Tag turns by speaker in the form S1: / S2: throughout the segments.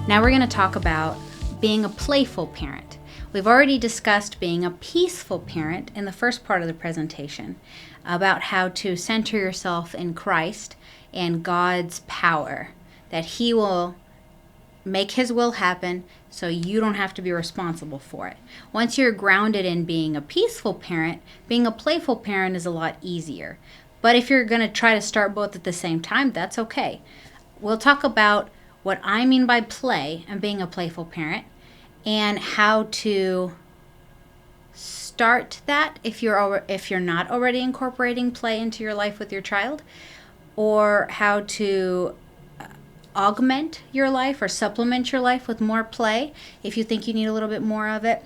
S1: Now we're going to talk about being a playful parent. We've already discussed being a peaceful parent in the first part of the presentation, about how to center yourself in Christ and God's power, that He will make His will happen so you don't have to be responsible for it. Once you're grounded in being a peaceful parent, being a playful parent is a lot easier. But if you're going to try to start both at the same time, that's okay. We'll talk about what I mean by play and being a playful parent, and how to start that if you're not already incorporating play into your life with your child, or how to augment your life or supplement your life with more play if you think you need a little bit more of it.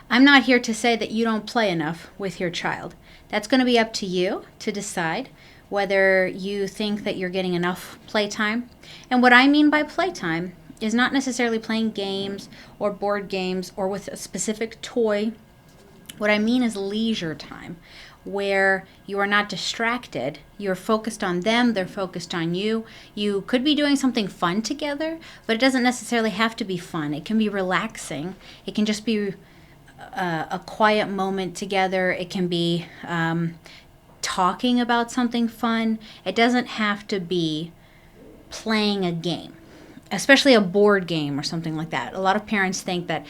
S1: I'm not here to say that you don't play enough with your child. That's going to be up to you to decide whether you think that you're getting enough playtime. And what I mean by playtime is not necessarily playing games or board games or with a specific toy. What I mean is leisure time, where you are not distracted. You're focused on them, they're focused on you. You could be doing something fun together, but it doesn't necessarily have to be fun. It can be relaxing. It can just be a quiet moment together. It can be talking about something fun. It doesn't have to be playing a game, especially a board game or something like that. A lot of parents think that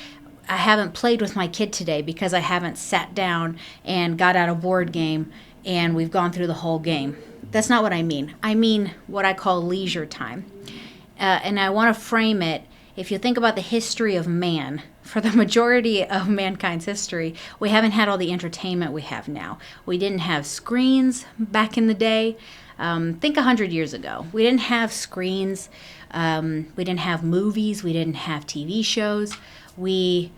S1: I haven't played with my kid today because I haven't sat down and got out a board game and we've gone through the whole game. That's not what I mean. I mean what I call leisure time. And I want to frame it, if you think about the history of man, for the majority of mankind's history, we haven't had all the entertainment we have now. We didn't have screens back in the day. Think 100 years ago. We didn't have screens. We didn't have movies. We didn't have TV shows. Before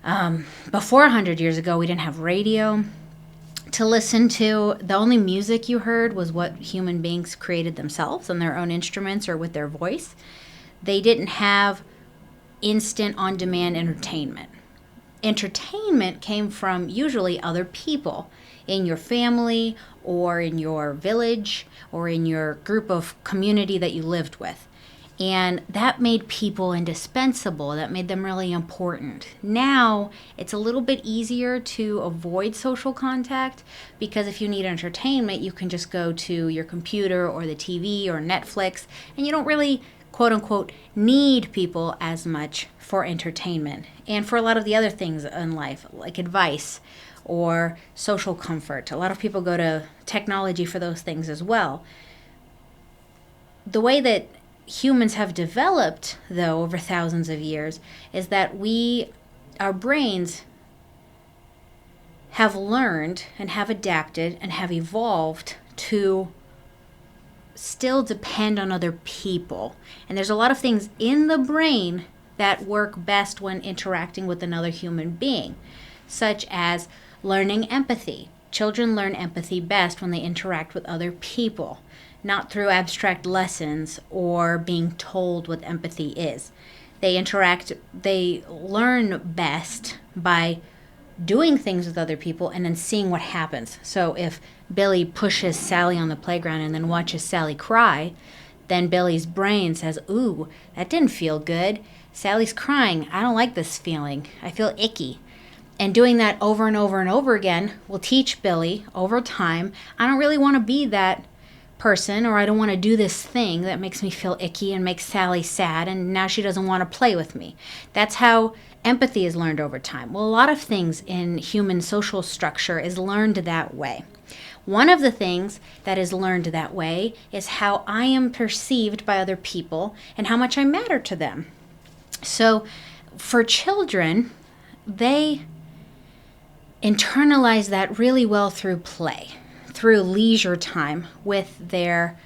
S1: 100 years ago, we didn't have radio to listen to. The only music you heard was what human beings created themselves on their own instruments or with their voice. They didn't have instant on-demand entertainment. Entertainment came from usually other people in your family or in your village or in your group of community that you lived with. And that made people indispensable. That made them really important. Now, it's a little bit easier to avoid social contact because if you need entertainment, you can just go to your computer or the TV or Netflix, and you don't really, quote unquote, need people as much for entertainment and for a lot of the other things in life, like advice or social comfort. A lot of people go to technology for those things as well. The way that humans have developed, though, over thousands of years, is that our brains have learned and have adapted and have evolved to still depend on other people. And there's a lot of things in the brain that work best when interacting with another human being, such as learning empathy. Children learn empathy best when they interact with other people, not through abstract lessons or being told what empathy is. They learn best by doing things with other people and then seeing what happens. So if Billy pushes Sally on the playground and then watches Sally cry, then Billy's brain says, ooh, that didn't feel good. Sally's crying. I don't like this feeling. I feel icky. And doing that over and over and over again will teach Billy over time, I don't really want to be that person, or I don't want to do this thing that makes me feel icky and makes Sally sad, and now she doesn't want to play with me. That's how empathy is learned over time. Well, a lot of things in human social structure is learned that way. One of the things that is learned that way is how I am perceived by other people and how much I matter to them. So for children, they internalize that really well through play, through leisure time with their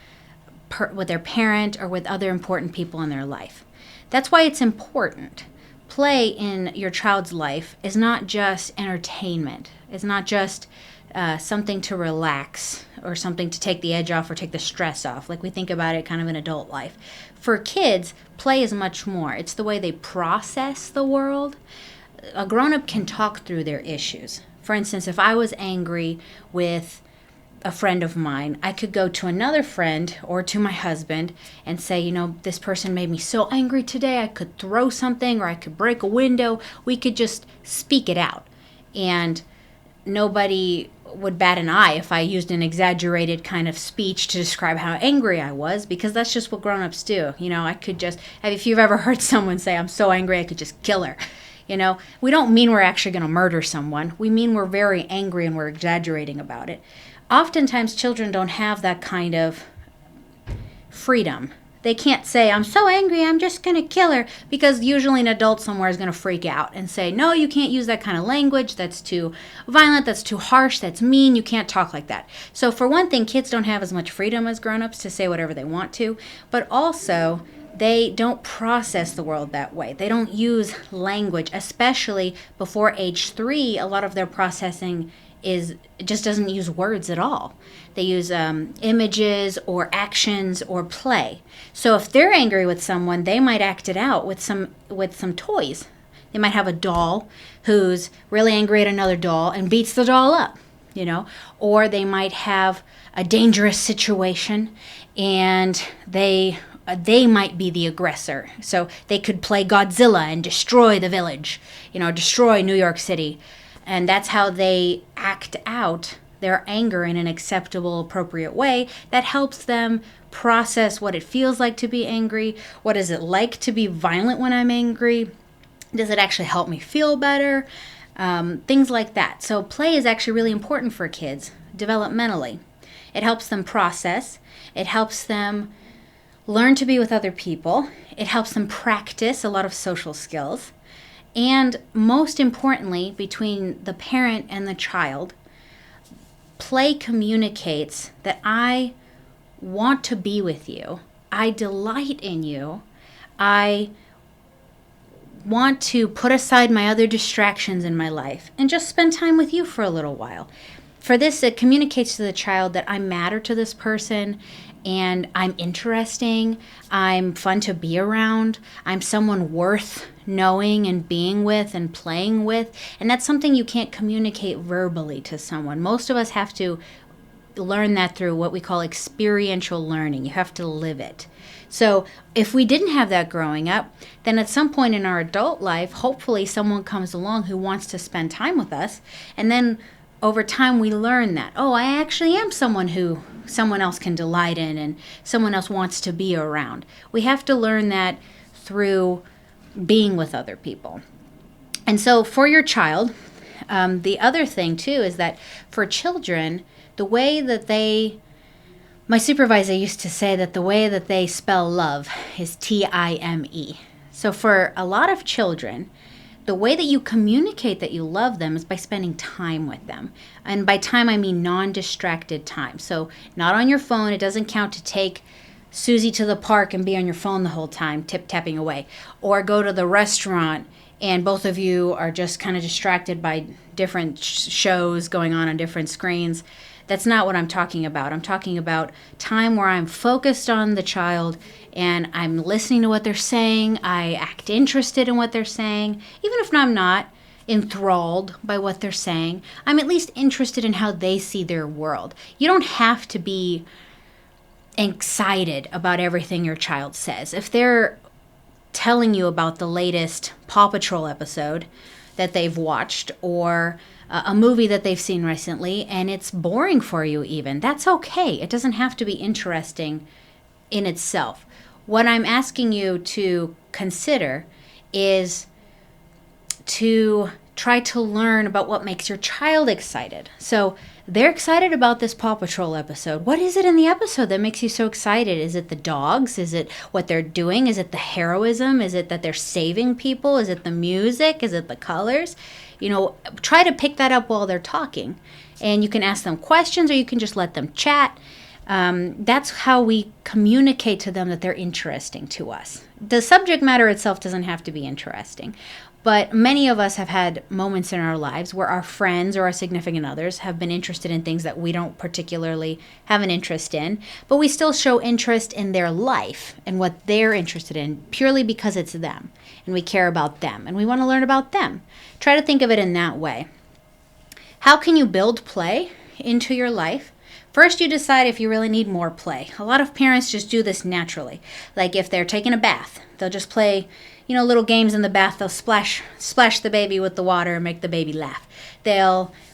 S1: parent or with other important people in their life. That's why it's important. Play in your child's life is not just entertainment. It's not just something to relax or something to take the edge off or take the stress off, like we think about it kind of in adult life. For kids, play is much more. It's the way they process the world. A grown-up can talk through their issues. For instance, if I was angry with a friend of mine, I could go to another friend or to my husband and say, this person made me so angry today. I could throw something or I could break a window. We could just speak it out. And nobody would bat an eye if I used an exaggerated kind of speech to describe how angry I was, because that's just what grown-ups do. I could just, if you've ever heard someone say, I'm so angry I could just kill her. We don't mean we're actually going to murder someone. We mean we're very angry and we're exaggerating about it. Oftentimes children don't have that kind of freedom. They can't say, I'm so angry, I'm just going to kill her, because usually an adult somewhere is going to freak out and say, no, you can't use that kind of language. That's too violent. That's too harsh. That's mean. You can't talk like that. So for one thing, kids don't have as much freedom as grown-ups to say whatever they want to, but also they don't process the world that way. They don't use language, especially before age 3. A lot of their processing just doesn't use words at all. They use images or actions or play. So if they're angry with someone, they might act it out with some toys. They might have a doll who's really angry at another doll and beats the doll up, or they might have a dangerous situation and they might be the aggressor. So they could play Godzilla and destroy the village, destroy New York City. And that's how they act out their anger in an acceptable, appropriate way that helps them process what it feels like to be angry. What is it like to be violent when I'm angry? Does it actually help me feel better? Things like that. So play is actually really important for kids developmentally. It helps them process. It helps them learn to be with other people. It helps them practice a lot of social skills. And most importantly, between the parent and the child, play communicates that I want to be with you. I delight in you. I want to put aside my other distractions in my life and just spend time with you for a little while. For this, it communicates to the child that I matter to this person and I'm interesting, I'm fun to be around, I'm someone worth knowing and being with and playing with. And that's something you can't communicate verbally to someone. Most of us have to learn that through what we call experiential learning. You have to live it. So if we didn't have that growing up, then at some point in our adult life, hopefully someone comes along who wants to spend time with us. And then over time we learn that, I actually am someone who someone else can delight in and someone else wants to be around. We have to learn that through being with other people. And so for your child, the other thing too is that for children, the way that my supervisor used to say that the way that they spell love is T-I-M-E. So for a lot of children, the way that you communicate that you love them is by spending time with them. And by time, I mean non-distracted time. So not on your phone. It doesn't count to take Susie to the park and be on your phone the whole time, tip-tapping away. Or go to the restaurant and both of you are just kind of distracted by different shows going on different screens. That's not what I'm talking about. I'm talking about time where I'm focused on the child and I'm listening to what they're saying. I act interested in what they're saying. Even if I'm not enthralled by what they're saying, I'm at least interested in how they see their world. You don't have to be excited about everything your child says. If they're telling you about the latest Paw Patrol episode that they've watched or a movie that they've seen recently and it's boring for you even, that's okay. It doesn't have to be interesting in itself. What I'm asking you to consider is to try to learn about what makes your child excited. So they're excited about this Paw Patrol episode. What is it in the episode that makes you so excited? Is it the dogs? Is it what they're doing? Is it the heroism? Is it that they're saving people? Is it the music? Is it the colors? Try to pick that up while they're talking. And you can ask them questions or you can just let them chat. That's how we communicate to them that they're interesting to us. The subject matter itself doesn't have to be interesting. But many of us have had moments in our lives where our friends or our significant others have been interested in things that we don't particularly have an interest in, but we still show interest in their life and what they're interested in purely because it's them and we care about them and we want to learn about them. Try to think of it in that way. How can you build play into your life? First, you decide if you really need more play. A lot of parents just do this naturally. Like if they're taking a bath, they'll just play, little games in the bath. They'll splash the baby with the water and make the baby laugh.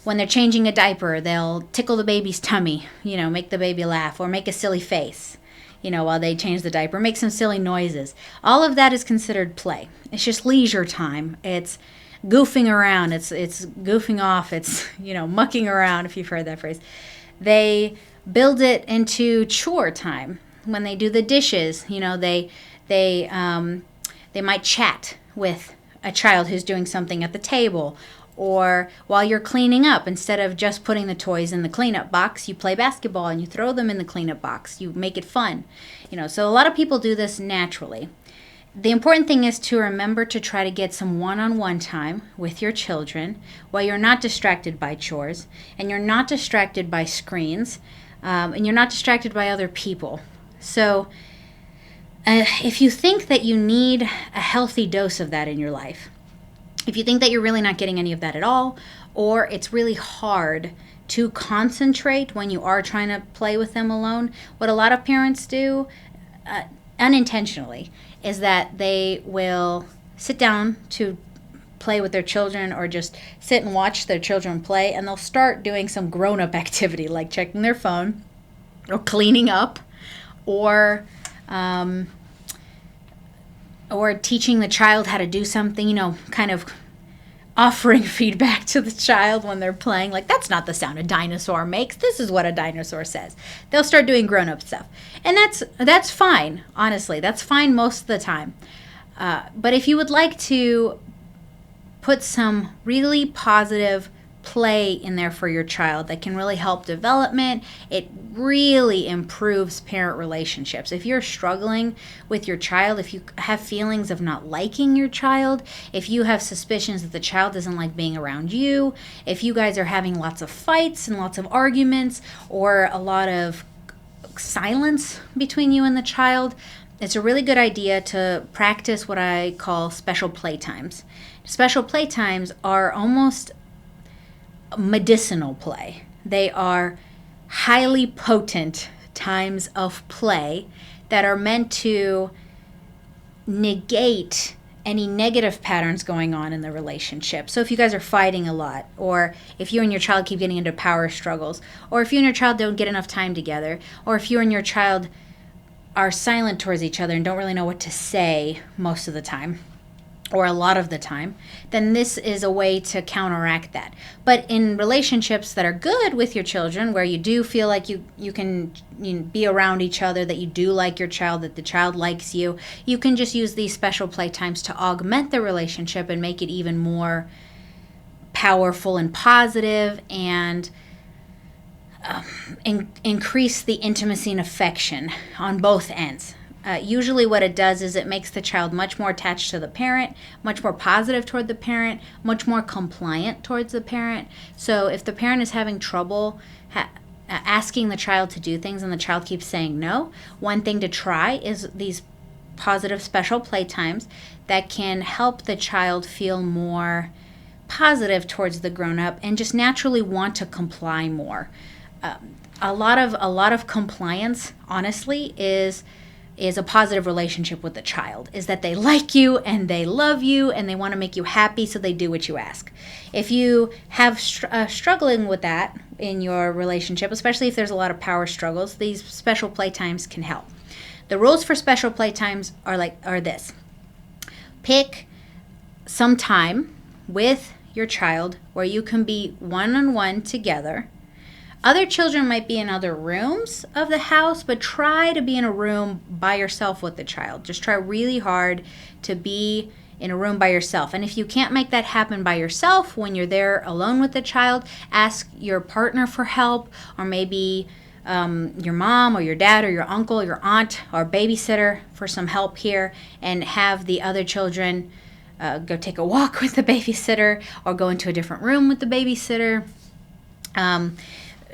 S1: When they're changing a diaper, they'll tickle the baby's tummy, make the baby laugh, or make a silly face, while they change the diaper, make some silly noises. All of that is considered play. It's just leisure time. It's goofing around. It's goofing off. It's, mucking around, if you've heard that phrase. They build it into chore time. When they do the dishes, they might chat with a child who's doing something at the table. Or while you're cleaning up, instead of just putting the toys in the cleanup box, you play basketball and you throw them in the cleanup box. You make it fun. So a lot of people do this naturally. The important thing is to remember to try to get some one-on-one time with your children while you're not distracted by chores, and you're not distracted by screens, and you're not distracted by other people. So if you think that you need a healthy dose of that in your life, if you think that you're really not getting any of that at all, or it's really hard to concentrate when you are trying to play with them alone, what a lot of parents do unintentionally is that they will sit down to play with their children or just sit and watch their children play, and they'll start doing some grown-up activity like checking their phone or cleaning up or teaching the child how to do something, kind of offering feedback to the child when they're playing, like, that's not the sound a dinosaur makes. This is what a dinosaur says. They'll start doing grown-up stuff. And that's fine, honestly. That's fine most of the time. But if you would like to put some really positive play in there for your child that can really help development, it really improves parent relationships. If you're struggling with your child, if you have feelings of not liking your child, if you have suspicions that the child doesn't like being around you, if you guys are having lots of fights and lots of arguments or a lot of silence between you and the child, it's a really good idea to practice what I call special playtimes. Special playtimes are almost medicinal play. They are highly potent times of play that are meant to negate any negative patterns going on in the relationship. So if you guys are fighting a lot, or if you and your child keep getting into power struggles, or if you and your child don't get enough time together, or if you and your child are silent towards each other and don't really know what to say most of the time, or a lot of the time, then this is a way to counteract that. But in relationships that are good with your children, where you do feel like you can be around each other, that you do like your child, that the child likes you, you can just use these special playtimes to augment the relationship and make it even more powerful and positive, and increase the intimacy and affection on both ends. Usually what it does is it makes the child much more attached to the parent, much more positive toward the parent, much more compliant towards the parent. So if the parent is having trouble asking the child to do things and the child keeps saying no, one thing to try is these positive special playtimes that can help the child feel more positive towards the grown-up and just naturally want to comply more. A lot of compliance, honestly, is a positive relationship with the child, is that they like you and they love you and they want to make you happy, so they do what you ask. If you have struggling with that in your relationship, especially if there's a lot of power struggles, these special playtimes can help. The rules for special playtimes are this. Pick some time with your child where you can be one-on-one together. Other children might be in other rooms of the house, but try to be in a room by yourself with the child. Just try really hard to be in a room by yourself. And if you can't make that happen by yourself when you're there alone with the child, ask your partner for help, or maybe your mom or your dad or your uncle or your aunt or babysitter for some help here, and have the other children go take a walk with the babysitter or go into a different room with the babysitter.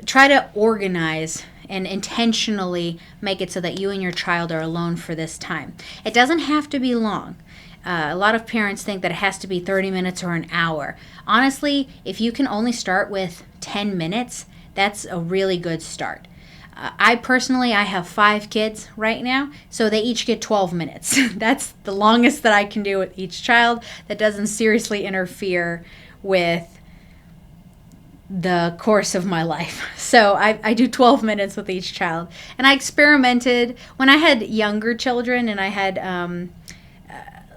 S1: Try to organize and intentionally make it so that you and your child are alone for this time. It doesn't have to be long. A lot of parents think that it has to be 30 minutes or an hour. Honestly, if you can only start with 10 minutes, that's a really good start. I personally, I have 5 kids right now, so they each get 12 minutes. That's the longest that I can do with each child. That doesn't seriously interfere with the course of my life. So I do 12 minutes with each child. And I experimented when I had younger children and I had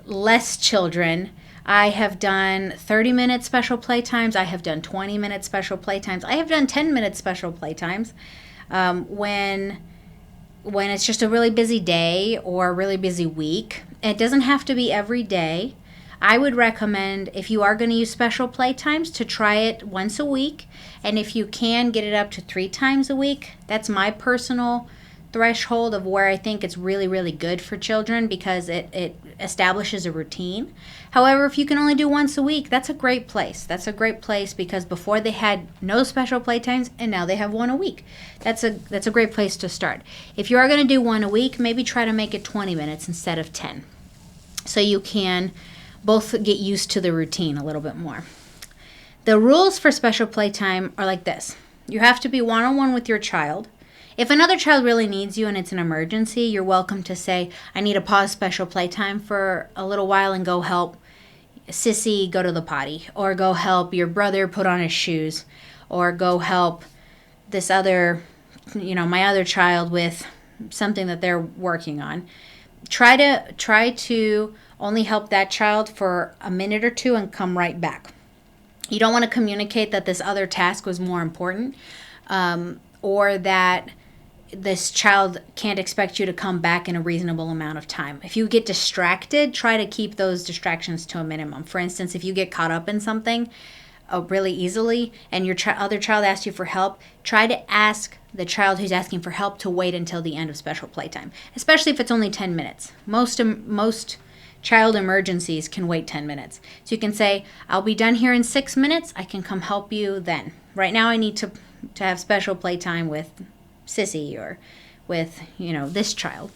S1: less children. I have done 30-minute special playtimes. I have done 20-minute special playtimes. I have done 10-minute special playtimes when it's just a really busy day or a really busy week. It doesn't have to be every day. I would recommend, if you are going to use special playtimes, to try it once a week. And if you can, get it up to 3 times a week. That's my personal threshold of where I think it's really, really good for children because it establishes a routine. However, if you can only do once a week, that's a great place. That's a great place because before they had no special playtimes and now they have one a week. That's a great place to start. If you are going to do one a week, maybe try to make it 20 minutes instead of 10. So you can both get used to the routine a little bit more. The rules for special playtime are like this. You have to be one-on-one with your child. If another child really needs you and it's an emergency, you're welcome to say, I need to pause special playtime for a little while and go help Sissy go to the potty, or go help your brother put on his shoes, or go help this other, my other child with something that they're working on. Try to only help that child for a minute or 2 and come right back. You don't want to communicate that this other task was more important, or that this child can't expect you to come back in a reasonable amount of time. If you get distracted, try to keep those distractions to a minimum. For instance, if you get caught up in something really easily and your other child asks you for help, try to ask the child who's asking for help to wait until the end of special playtime, especially if it's only 10 minutes. Most child emergencies can wait 10 minutes. So you can say, I'll be done here in 6 minutes. I can come help you then. Right now I need to have special playtime with Sissy or with, this child.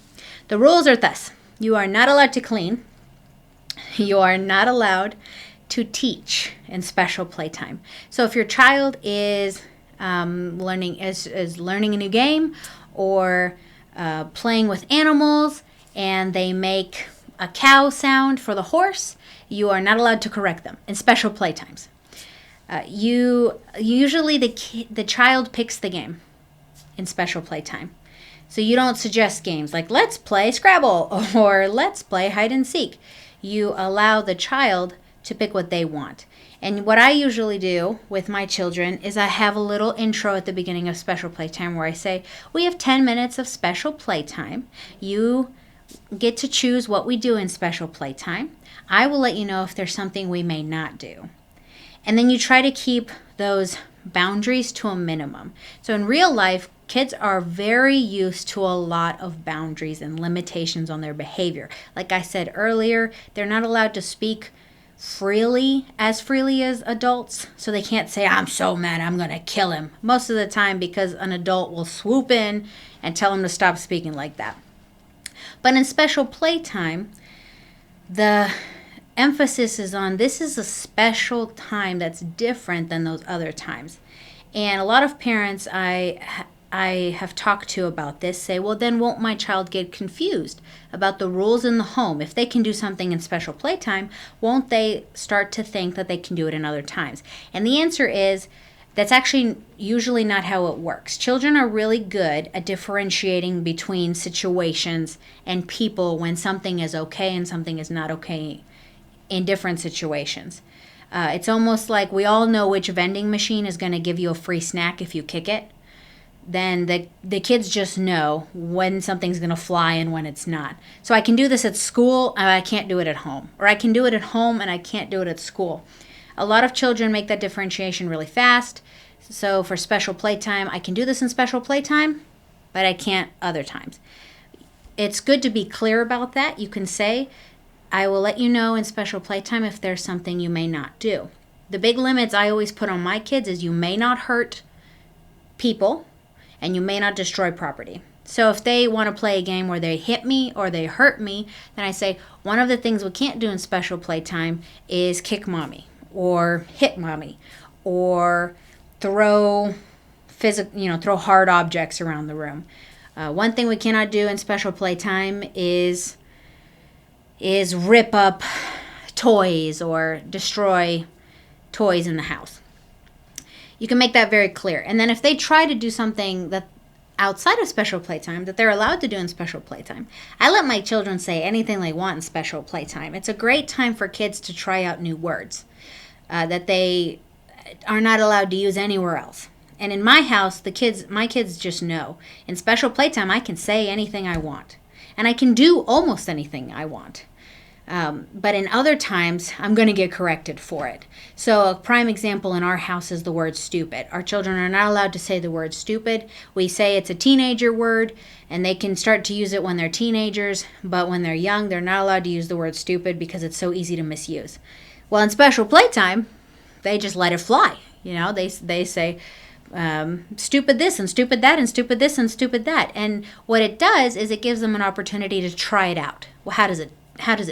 S1: The rules are thus. You are not allowed to clean. You are not allowed to teach in special playtime. So if your child is learning a new game or playing with animals and they make a cow sound for the horse, you are not allowed to correct them in special playtimes. Usually the child picks the game in special playtime. So you don't suggest games like let's play Scrabble or let's play hide and seek. You allow the child to pick what they want. And what I usually do with my children is I have a little intro at the beginning of special playtime where I say, we have 10 minutes of special playtime. You get to choose what we do in special playtime. I will let you know if there's something we may not do. And then you try to keep those boundaries to a minimum. So in real life, kids are very used to a lot of boundaries and limitations on their behavior. Like I said earlier, they're not allowed to speak freely as adults. So they can't say, I'm so mad, I'm going to kill him. Most of the time because an adult will swoop in and tell them to stop speaking like that. But in special playtime, the emphasis is on this is a special time that's different than those other times. And a lot of parents I have talked to about this say, well, then won't my child get confused about the rules in the home? If they can do something in special playtime, won't they start to think that they can do it in other times? And the answer is that's actually usually not how it works. Children are really good at differentiating between situations and people when something is okay and something is not okay in different situations. It's almost like we all know which vending machine is going to give you a free snack if you kick it. Then the kids just know when something's going to fly and when it's not. So I can do this at school and I can't do it at home. Or I can do it at home and I can't do it at school. A lot of children make that differentiation really fast. So for special playtime, I can do this in special playtime, but I can't other times. It's good to be clear about that. You can say, I will let you know in special playtime if there's something you may not do. The big limits I always put on my kids is you may not hurt people and you may not destroy property. So if they want to play a game where they hit me or they hurt me, then I say, one of the things we can't do in special playtime is kick mommy or hit mommy or throw throw hard objects around the room. One thing we cannot do in special playtime is rip up toys or destroy toys in the house. You can make that very clear. And then if they try to do something that outside of special playtime that they're allowed to do in special playtime, I let my children say anything they want in special playtime. It's a great time for kids to try out new words that they are not allowed to use anywhere else. And in my house, my kids just know. In special playtime, I can say anything I want. And I can do almost anything I want. But in other times, I'm going to get corrected for it. So a prime example in our house is the word stupid. Our children are not allowed to say the word stupid. We say it's a teenager word, and they can start to use it when they're teenagers. But when they're young, they're not allowed to use the word stupid because it's so easy to misuse. Well, in special playtime, they just let it fly. They say stupid this and stupid that and stupid this and stupid that. And what it does is it gives them an opportunity to try it out. Well, how does it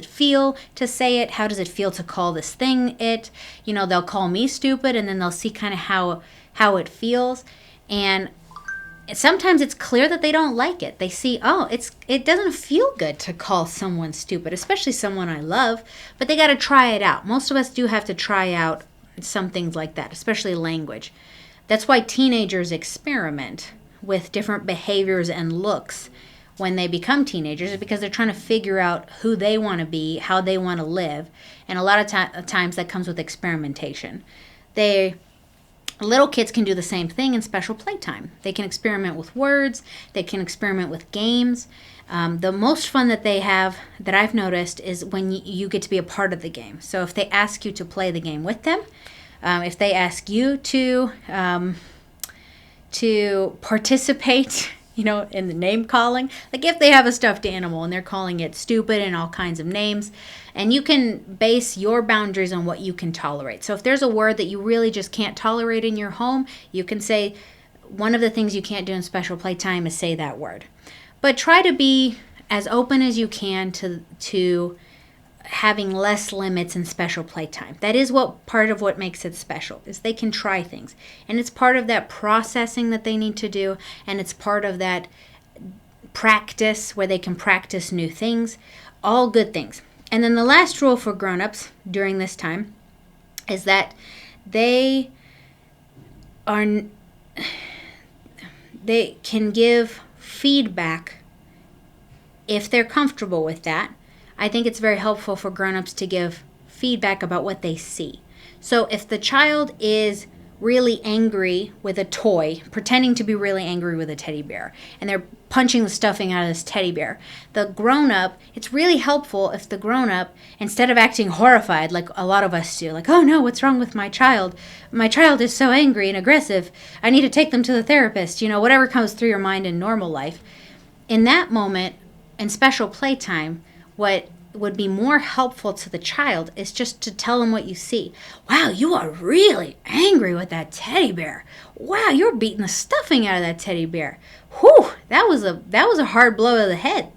S1: feel to say it? How does it feel to call this thing it? They'll call me stupid, and then they'll see kind of how it feels. And sometimes it's clear that they don't like it. They see, it doesn't feel good to call someone stupid, especially someone I love, but they got to try it out. Most of us do have to try out some things like that, especially language. That's why teenagers experiment with different behaviors and looks when they become teenagers, is because they're trying to figure out who they want to be, how they want to live. And a lot of times that comes with experimentation. Little kids can do the same thing in special playtime. They can experiment with words. They can experiment with games. The most fun that they have, that I've noticed, is when you get to be a part of the game. So if they ask you to play the game with them, if they ask you to participate, in the name calling, like if they have a stuffed animal and they're calling it stupid and all kinds of names, and you can base your boundaries on what you can tolerate. So if there's a word that you really just can't tolerate in your home, you can say one of the things you can't do in special playtime is say that word. But try to be as open as you can to having less limits in special playtime. That is part of what makes it special, is they can try things. And it's part of that processing that they need to do, and it's part of that practice where they can practice new things, all good things. And then the last rule for grown-ups during this time is that they can give feedback if they're comfortable with that. I think it's very helpful for grown-ups to give feedback about what they see. So if the child is really angry with a toy, pretending to be really angry with a teddy bear, and they're punching the stuffing out of this teddy bear, the grown-up, it's really helpful if the grown-up, instead of acting horrified like a lot of us do, like, oh no, what's wrong with my child? My child is so angry and aggressive. I need to take them to the therapist. Whatever comes through your mind in normal life. In that moment, in special playtime, what would be more helpful to the child is just to tell them what you see. Wow, you are really angry with that teddy bear. Wow, you're beating the stuffing out of that teddy bear. Whew, that was a hard blow to the head.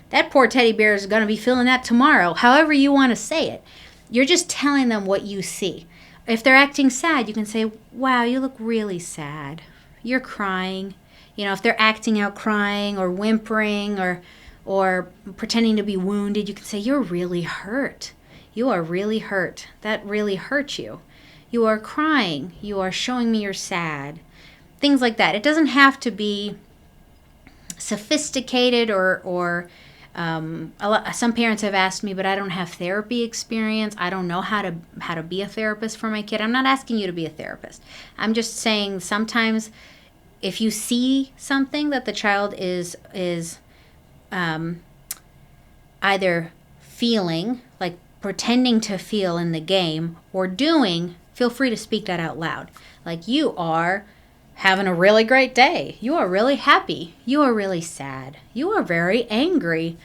S1: That poor teddy bear is going to be feeling that tomorrow. However you want to say it. You're just telling them what you see. If they're acting sad, you can say, wow, you look really sad. You're crying. If they're acting out crying or whimpering or pretending to be wounded, you can say, you're really hurt. You are really hurt. That really hurt you. You are crying. You are showing me you're sad. Things like that. It doesn't have to be sophisticated or some parents have asked me, but I don't have therapy experience. I don't know how to be a therapist for my kid. I'm not asking you to be a therapist. I'm just saying sometimes if you see something that the child is either feeling, like pretending to feel in the game, or doing, feel free to speak that out loud. Like, you are having a really great day. You are really happy. You are really sad. You are very angry.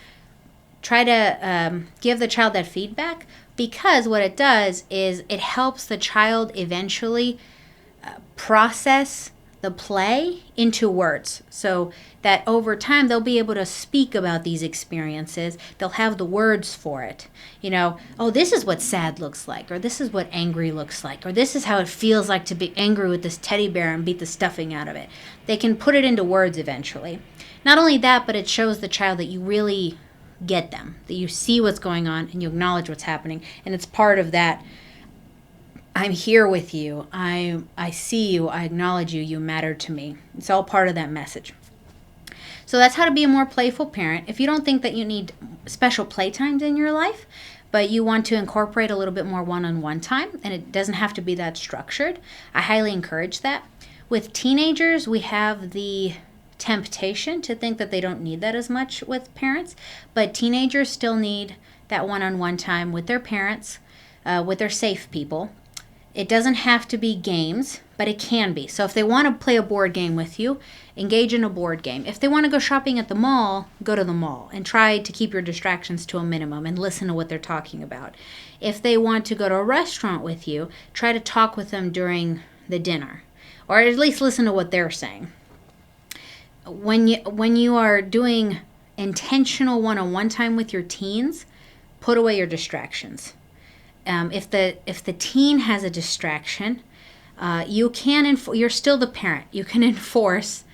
S1: Try to give the child that feedback, because what it does is it helps the child eventually process the play into words, so that over time they'll be able to speak about these experiences. They'll have the words for it. Oh, this is what sad looks like, or this is what angry looks like, or this is how it feels like to be angry with this teddy bear and beat the stuffing out of it. They can put it into words eventually. Not only that, but it shows the child that you really get them, that you see what's going on and you acknowledge what's happening. And it's part of that, I'm here with you, I see you, I acknowledge you, you matter to me. It's all part of that message. So that's how to be a more playful parent. If you don't think that you need special playtimes in your life, but you want to incorporate a little bit more one-on-one time, and it doesn't have to be that structured, I highly encourage that. With teenagers, we have the temptation to think that they don't need that as much with parents, but teenagers still need that one-on-one time with their parents, with their safe people. It doesn't have to be games, but it can be. So if they want to play a board game with you, engage in a board game. If they want to go shopping at the mall, go to the mall and try to keep your distractions to a minimum and listen to what they're talking about. If they want to go to a restaurant with you, try to talk with them during the dinner, or at least listen to what they're saying. When you are doing intentional one-on-one time with your teens, put away your distractions. If the teen has a distraction, you're still the parent. You can enforce,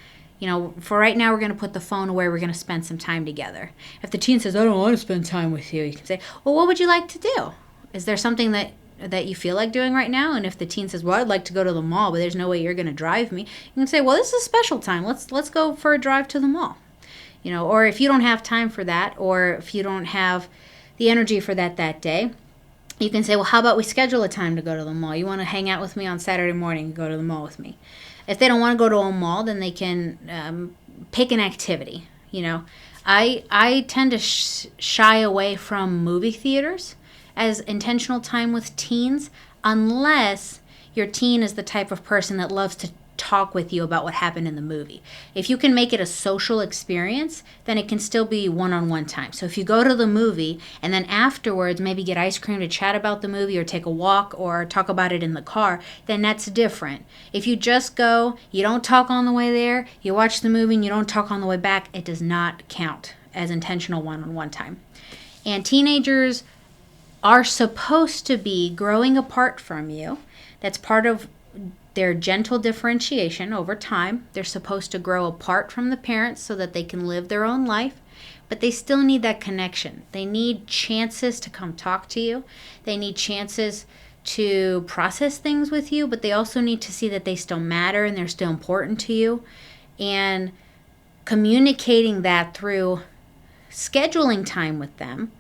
S1: for right now we're going to put the phone away, we're going to spend some time together. If the teen says, I don't want to spend time with you, you can say, well, what would you like to do? Is there something that you feel like doing right now? And if the teen says, well, I'd like to go to the mall, but there's no way you're going to drive me, you can say, well, this is a special time. Let's go for a drive to the mall. Or if you don't have time for that, or if you don't have the energy for that day, you can say, well, how about we schedule a time to go to the mall? You want to hang out with me on Saturday morning and go to the mall with me? If they don't want to go to a mall, then they can pick an activity. I tend to shy away from movie theaters as intentional time with teens, unless your teen is the type of person that loves to talk with you about what happened in the movie. If you can make it a social experience, then it can still be one-on-one time. So if you go to the movie and then afterwards maybe get ice cream to chat about the movie or take a walk or talk about it in the car, then that's different. If you just go, you don't talk on the way there, you watch the movie and you don't talk on the way back, it does not count as intentional one-on-one time. And teenagers are supposed to be growing apart from you. That's part of their gentle differentiation over time. They're supposed to grow apart from the parents so that they can live their own life, but they still need that connection. They need chances to come talk to you. They need chances to process things with you, but they also need to see that they still matter and they're still important to you. And communicating that through scheduling time with them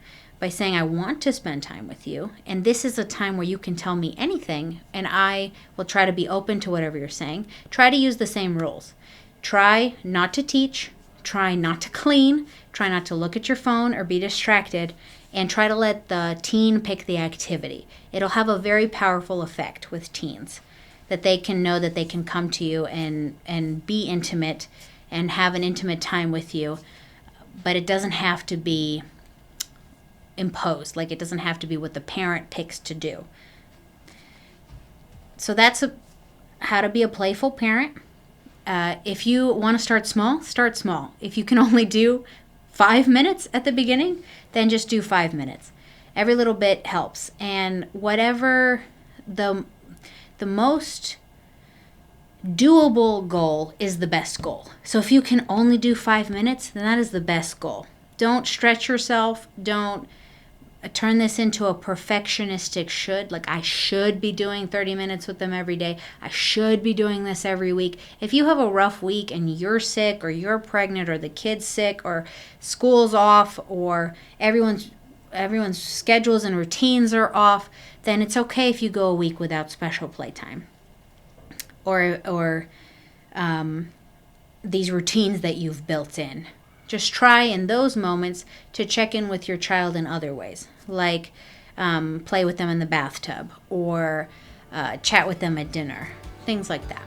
S1: by saying, I want to spend time with you, and this is a time where you can tell me anything, and I will try to be open to whatever you're saying. Try to use the same rules. Try not to teach, try not to clean, try not to look at your phone or be distracted, and try to let the teen pick the activity. It'll have a very powerful effect with teens, that they can know that they can come to you and be intimate and have an intimate time with you, but it doesn't have to be imposed. Like, it doesn't have to be what the parent picks to do. So that's how to be a playful parent. If you want to start small, start small. If you can only do 5 minutes at the beginning, then just do 5 minutes. Every little bit helps. And whatever the most doable goal is the best goal. So if you can only do 5 minutes, then that is the best goal. Don't stretch yourself. Don't turn this into a perfectionistic should. Like, I should be doing 30 minutes with them every day. I should be doing this every week. If you have a rough week and you're sick or you're pregnant or the kid's sick or school's off or everyone's schedules and routines are off, then it's okay if you go a week without special playtime or these routines that you've built in. Just try in those moments to check in with your child in other ways, like play with them in the bathtub or chat with them at dinner, things like that.